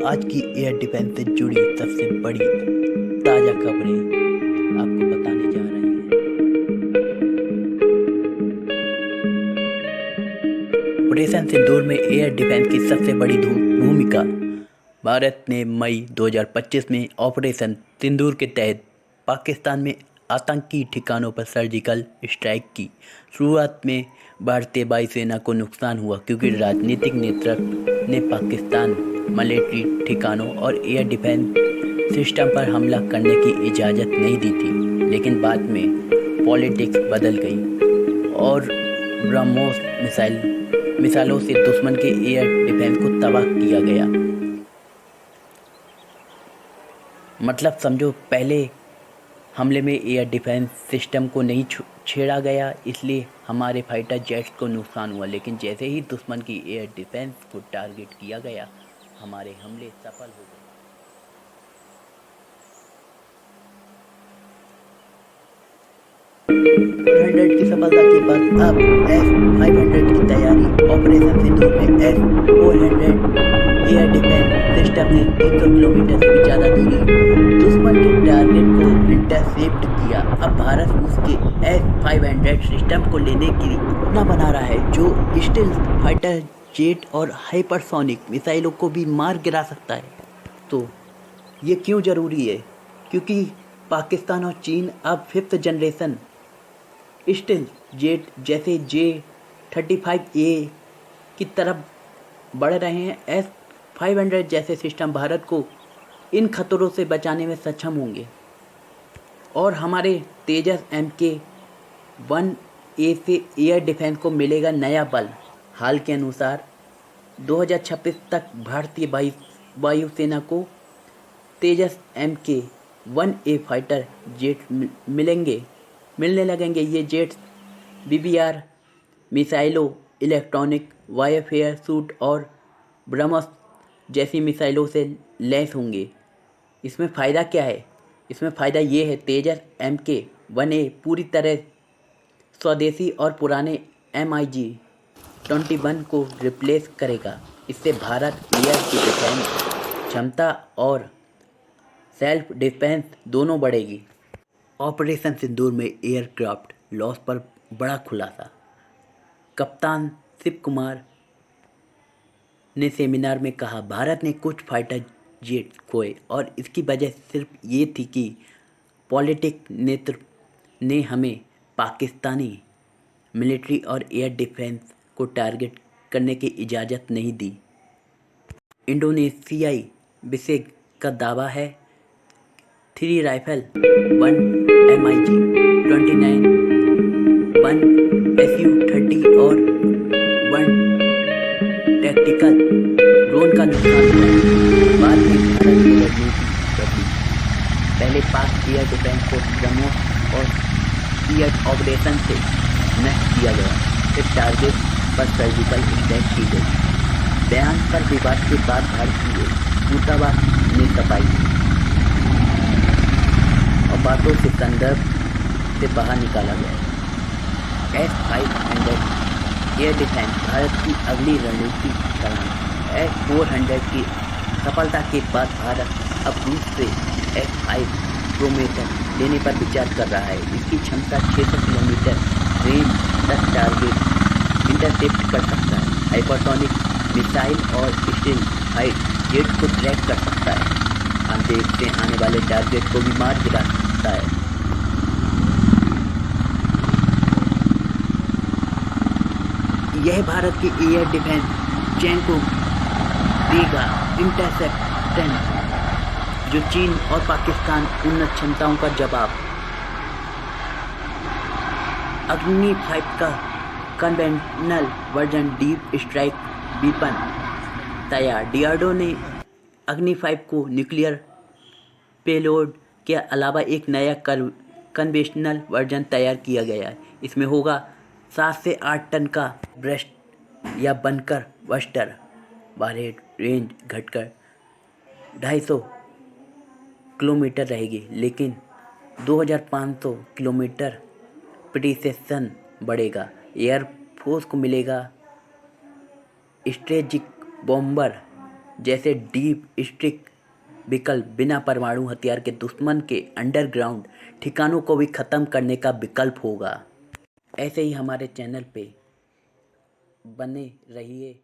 आज की air defence से जुड़ी सबसे बड़ी ताज़ा खबरें आपको बताने जा रहे हैं। ऑपरेशन सिंदूर में एयर डिफेंस की सबसे बड़ी भूमिका। भारत ने मई 2025 में ऑपरेशन सिंदूर के तहत पाकिस्तान में आतंकी ठिकानों पर सर्जिकल स्ट्राइक की। शुरुआत में भारतीय वायुसेना को नुकसान हुआ क्योंकि राजनीतिक नेतृत्व ने पाकिस्तान मिलिट्री ठिकानों और एयर डिफेंस सिस्टम पर हमला करने की इजाज़त नहीं दी थी। लेकिन बाद में पॉलिटिक्स बदल गई और ब्रह्मोस मिसाइलों से दुश्मन के एयर डिफेंस को तबाह किया गया। मतलब समझो, पहले हमले में एयर डिफेंस सिस्टम को नहीं छेड़ा गया, इसलिए हमारे फाइटर जेट्स को नुकसान हुआ। लेकिन जैसे ही दुश्मन की एयर डिफेंस को टारगेट किया गया, हमारे हमले सफल हो गए। 400 की सफलता के बाद अब S-500 की तैयारी। ऑपरेशन सिंदूर में S-400 एयर डिफेंस सिस्टम ने 300 किलोमीटर से भी ज़्यादा दूरी दुश्मन के टारगेट को इंटरसेप्ट किया। अब भारत उसके S-500 सिस्टम को लेने की योजना बना रहा है, जो स्टील्थ फाइटर जेट और हाइपरसोनिक मिसाइलों को भी मार गिरा सकता है। तो ये क्यों ज़रूरी है? क्योंकि पाकिस्तान और चीन अब 5th जनरेशन स्टील्थ जेट जैसे J-35A की तरफ बढ़ रहे हैं। S-500 जैसे सिस्टम भारत को इन खतरों से बचाने में सक्षम होंगे और हमारे तेजस MK-1A से एयर डिफेंस को मिलेगा नया बल। हाल के अनुसार 2026 तक भारतीय वायुसेना को तेजस MK-1A फाइटर जेट मिलने लगेंगे। ये जेट्स BBR मिसाइलों, इलेक्ट्रॉनिक वारफेयर सूट और ब्रह्मोस जैसी मिसाइलों से लैस होंगे। इसमें फ़ायदा क्या है? इसमें फ़ायदा ये है, तेजस MK-1A पूरी तरह स्वदेशी और पुराने MiG-21 को रिप्लेस करेगा। इससे भारत एयर की डिफेंस क्षमता और सेल्फ डिफेंस दोनों बढ़ेगी। ऑपरेशन सिंदूर में एयरक्राफ्ट लॉस पर बड़ा खुलासा। कप्तान शिव कुमार ने सेमिनार में कहा, भारत ने कुछ फाइटर जेट खोए और इसकी वजह सिर्फ ये थी कि पॉलिटिक नेतृत्व ने हमें पाकिस्तानी मिलिट्री और एयर डिफेंस को टारगेट करने की इजाज़त नहीं दी। इंडोनेशियाई विशेष का दावा है 3 राइफल, 1 MiG-29, 1 Su-30 और 1 टैक्टिकल ड्रोन का नुकसान हुआ। बाद में भारत की रणनीति बदली। पहले पाक एयर डिफेंस को ब्रह्मोस और एयर ऑपरेशन से नष्ट किया गया, फिर टारगेट पर सर्जिकल स्ट्राइक की गई। बयान पर विवाद के बाद भारतीय दूतावास ने सफाई दी और बातों के संदर्भ से बाहर निकाला गया। S-500 एयर डिफेंस भारत की अगली रणनीति छलांग। S-400 की सफलता के बाद भारत अब रूस से S-5 प्रोमेथर लेने पर विचार कर रहा है। इसकी क्षमता 600 किलोमीटर रेंज तक टारगेट इंटरसेप्ट कर सकता है, हाइपरसोनिक मिसाइल और स्टील्थ फाइटर जेट को ट्रैक कर सकता है। हम देखते आने वाले टारगेट को भी मार गिरा सकता है। यह भारत की एयर डिफेंस चेन को देगा इंटरसेप्टेंस, जो चीन और पाकिस्तान उन्नत क्षमताओं का जवाब। अग्नि 5 का conventional version deep strike weapon तैयार। DRDO ने अग्नि 5 को न्यूक्लियर पेलोड के अलावा एक नया कन्वेंशनल वर्जन तैयार किया गया है। इसमें होगा 7 से 8 टन का ब्रस्ट या बंकर बस्टर। वारहेड रेंज घटकर 250 किलोमीटर रहेगी, लेकिन 2500 किलोमीटर प्रिसिशन बढ़ेगा। एयरफोर्स को मिलेगा स्ट्रेटेजिक बॉम्बर जैसे डीप स्ट्रिक विकल्प बिना परमाणु हथियार के दुश्मन के अंडरग्राउंड ठिकानों को भी ख़त्म करने का विकल्प होगा। ऐसे ही हमारे चैनल पे बने रहिए।